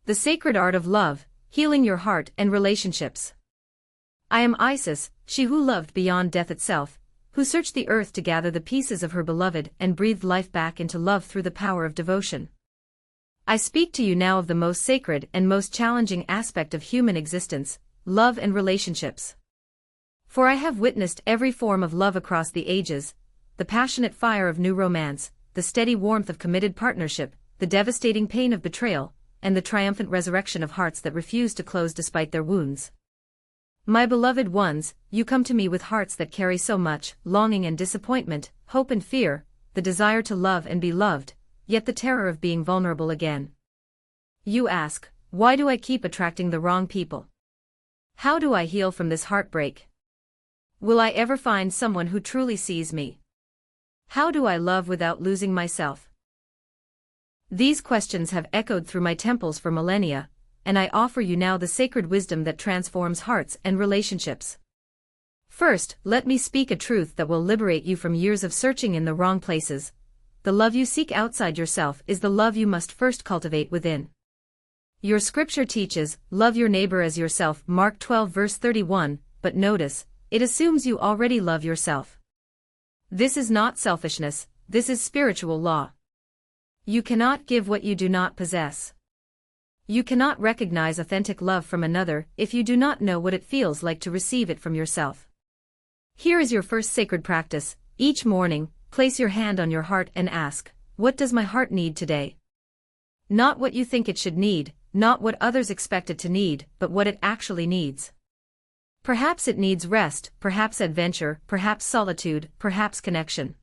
The Sacred Art of Love, Healing Your Heart and Relationships. I am Isis, she who loved beyond death itself, who searched the earth to gather the pieces of her beloved and breathed life back into love through the power of devotion. I speak to you now of the most sacred and most challenging aspect of human existence, love and relationships. For I have witnessed every form of love across the ages, the passionate fire of new romance, the steady warmth of committed partnership, the devastating pain of betrayal, and the triumphant resurrection of hearts that refuse to close despite their wounds. My beloved ones, you come to me with hearts that carry so much, longing and disappointment, hope and fear, the desire to love and be loved, yet the terror of being vulnerable again. You ask, why do I keep attracting the wrong people? How do I heal from this heartbreak? Will I ever find someone who truly sees me? How do I love without losing myself? These questions have echoed through my temples for millennia, and I offer you now the sacred wisdom that transforms hearts and relationships. First, let me speak a truth that will liberate you from years of searching in the wrong places. The love you seek outside yourself is the love you must first cultivate within. Your scripture teaches, love your neighbor as yourself, Mark 12 verse 31, but notice, it assumes you already love yourself. This is not selfishness, this is spiritual law. You cannot give what you do not possess. You cannot recognize authentic love from another if you do not know what it feels like to receive it from yourself. Here is your first sacred practice. Each morning, place your hand on your heart and ask, what does my heart need today? Not what you think it should need, not what others expect it to need, but what it actually needs. Perhaps it needs rest, perhaps adventure, perhaps solitude, perhaps connection.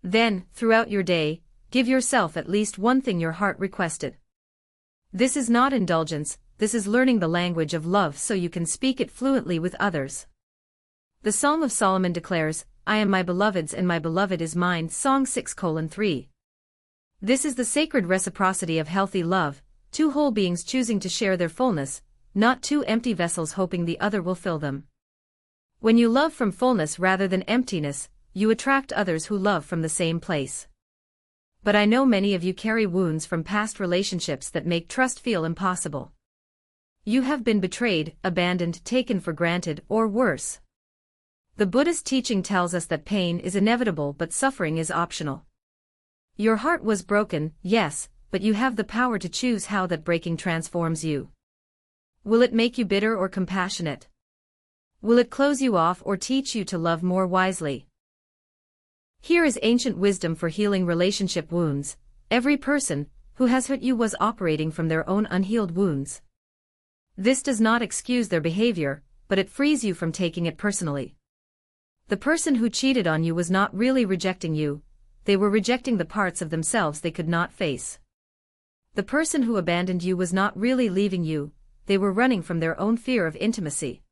Then, throughout your day, give yourself at least one thing your heart requested. This is not indulgence, this is learning the language of love so you can speak it fluently with others. The Song of Solomon declares, I am my beloved's and my beloved is mine, Song 6:3. This is the sacred reciprocity of healthy love, two whole beings choosing to share their fullness, not two empty vessels hoping the other will fill them. When you love from fullness rather than emptiness, you attract others who love from the same place. But I know many of you carry wounds from past relationships that make trust feel impossible. You have been betrayed, abandoned, taken for granted, or worse. The Buddhist teaching tells us that pain is inevitable but suffering is optional. Your heart was broken, yes, but you have the power to choose how that breaking transforms you. Will it make you bitter or compassionate? Will it close you off or teach you to love more wisely? Here is ancient wisdom for healing relationship wounds. Every person who has hurt you was operating from their own unhealed wounds. This does not excuse their behavior, but it frees you from taking it personally. The person who cheated on you was not really rejecting you, they were rejecting the parts of themselves they could not face. The person who abandoned you was not really leaving you, they were running from their own fear of intimacy.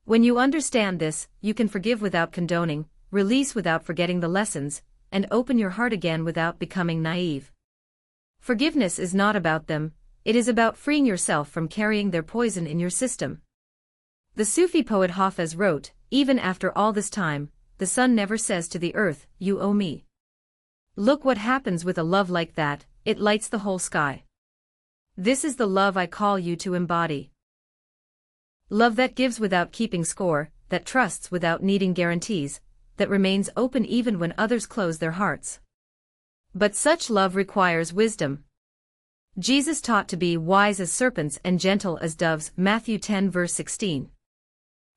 When you understand this, you can forgive without condoning, release without forgetting the lessons, and open your heart again without becoming naive. Forgiveness is not about them, it is about freeing yourself from carrying their poison in your system. The Sufi poet Hafez wrote, even after all this time, the sun never says to the earth, you owe me. Look what happens with a love like that, it lights the whole sky. This is the love I call you to embody. Love that gives without keeping score, that trusts without needing guarantees, that remains open even when others close their hearts. But such love requires wisdom. Jesus taught to be wise as serpents and gentle as doves, Matthew 10 verse 16.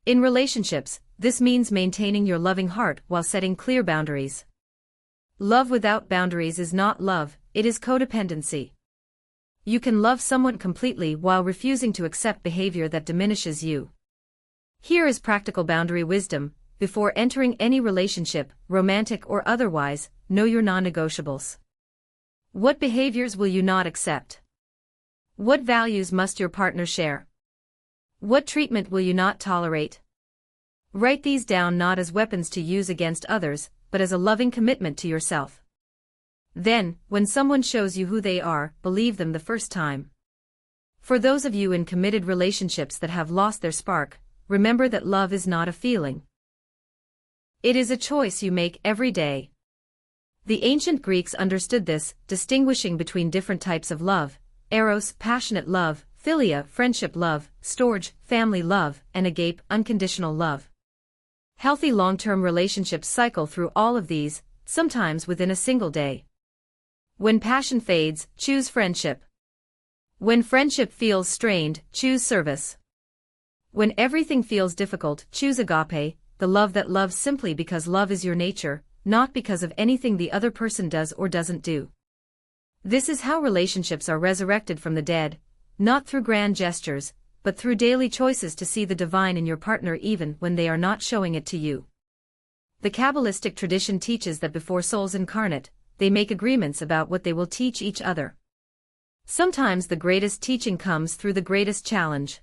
In relationships, this means maintaining your loving heart while setting clear boundaries. Love without boundaries is not love, it is codependency. You can love someone completely while refusing to accept behavior that diminishes you. Here is practical boundary wisdom. Before entering any relationship, romantic or otherwise, know your non-negotiables. What behaviors will you not accept? What values must your partner share? What treatment will you not tolerate? Write these down not as weapons to use against others, but as a loving commitment to yourself. Then, when someone shows you who they are, believe them the first time. For those of you in committed relationships that have lost their spark, remember that love is not a feeling. It is a choice you make every day. The ancient Greeks understood this, distinguishing between different types of love, eros, passionate love, philia, friendship love, storge, family love, and agape, unconditional love. Healthy long-term relationships cycle through all of these, sometimes within a single day. When passion fades, choose friendship. When friendship feels strained, choose service. When everything feels difficult, choose agape, the love that loves simply because love is your nature, not because of anything the other person does or doesn't do. This is how relationships are resurrected from the dead, not through grand gestures, but through daily choices to see the divine in your partner even when they are not showing it to you. The Kabbalistic tradition teaches that before souls incarnate, they make agreements about what they will teach each other. Sometimes the greatest teaching comes through the greatest challenge.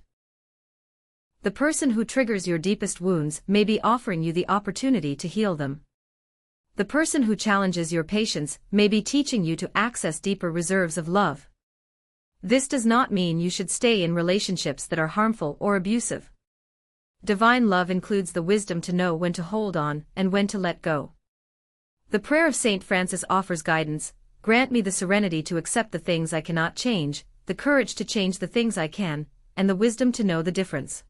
The person who triggers your deepest wounds may be offering you the opportunity to heal them. The person who challenges your patience may be teaching you to access deeper reserves of love. This does not mean you should stay in relationships that are harmful or abusive. Divine love includes the wisdom to know when to hold on and when to let go. The prayer of Saint Francis offers guidance: grant me the serenity to accept the things I cannot change, the courage to change the things I can, and the wisdom to know the difference.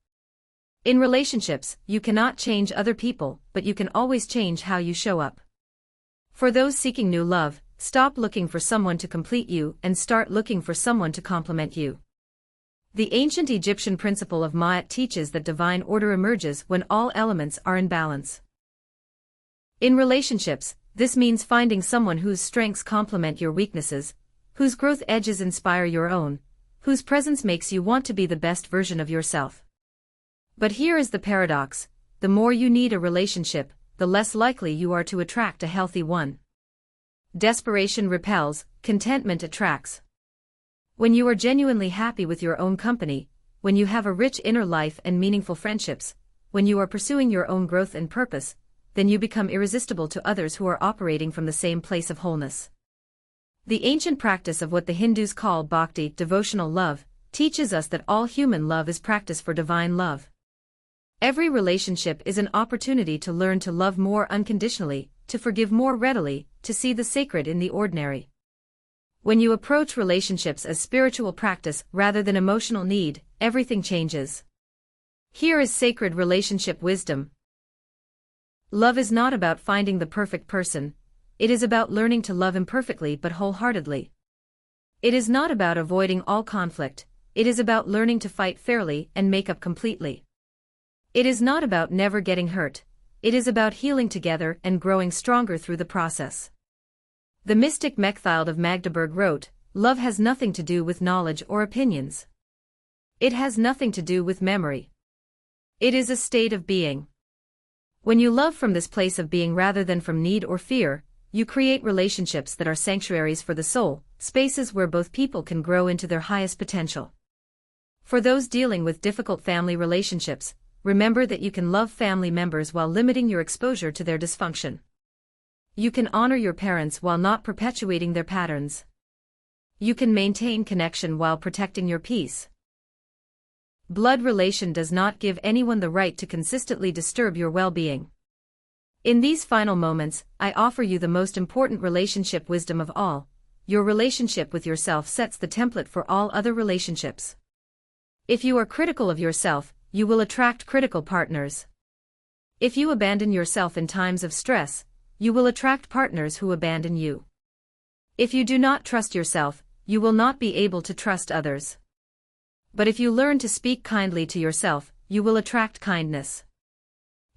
In relationships, you cannot change other people, but you can always change how you show up. For those seeking new love, stop looking for someone to complete you and start looking for someone to complement you. The ancient Egyptian principle of Ma'at teaches that divine order emerges when all elements are in balance. In relationships, this means finding someone whose strengths complement your weaknesses, whose growth edges inspire your own, whose presence makes you want to be the best version of yourself. But here is the paradox: the more you need a relationship, the less likely you are to attract a healthy one. Desperation repels, contentment attracts. When you are genuinely happy with your own company, when you have a rich inner life and meaningful friendships, when you are pursuing your own growth and purpose, then you become irresistible to others who are operating from the same place of wholeness. The ancient practice of what the Hindus call bhakti, devotional love, teaches us that all human love is practice for divine love. Every relationship is an opportunity to learn to love more unconditionally, to forgive more readily, to see the sacred in the ordinary. When you approach relationships as spiritual practice rather than emotional need, everything changes. Here is sacred relationship wisdom. Love is not about finding the perfect person, it is about learning to love imperfectly but wholeheartedly. It is not about avoiding all conflict, it is about learning to fight fairly and make up completely. It is not about never getting hurt, it is about healing together and growing stronger through the process. The mystic Mechthild of Magdeburg wrote, "Love has nothing to do with knowledge or opinions. It has nothing to do with memory. It is a state of being." When you love from this place of being rather than from need or fear, you create relationships that are sanctuaries for the soul, spaces where both people can grow into their highest potential. For those dealing with difficult family relationships, remember that you can love family members while limiting your exposure to their dysfunction. You can honor your parents while not perpetuating their patterns. You can maintain connection while protecting your peace. Blood relation does not give anyone the right to consistently disturb your well-being. In these final moments, I offer you the most important relationship wisdom of all: your relationship with yourself sets the template for all other relationships. If you are critical of yourself, you will attract critical partners. If you abandon yourself in times of stress, you will attract partners who abandon you. If you do not trust yourself, you will not be able to trust others. But if you learn to speak kindly to yourself, you will attract kindness.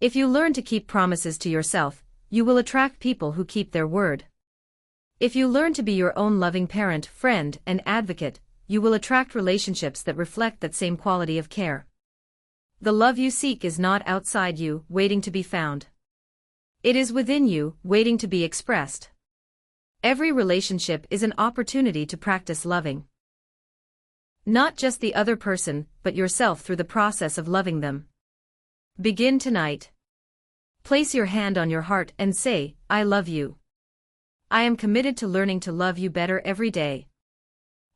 If you learn to keep promises to yourself, you will attract people who keep their word. If you learn to be your own loving parent, friend, and advocate, you will attract relationships that reflect that same quality of care. The love you seek is not outside you, waiting to be found. It is within you, waiting to be expressed. Every relationship is an opportunity to practice loving. Not just the other person, but yourself through the process of loving them. Begin tonight. Place your hand on your heart and say, "I love you. I am committed to learning to love you better every day."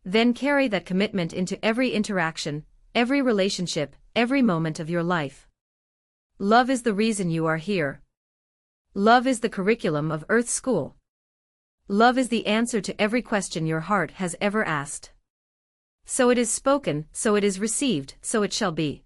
Then carry that commitment into every interaction, every relationship, every moment of your life. Love is the reason you are here. Love is the curriculum of Earth School. Love is the answer to every question your heart has ever asked. So it is spoken, so it is received, so it shall be.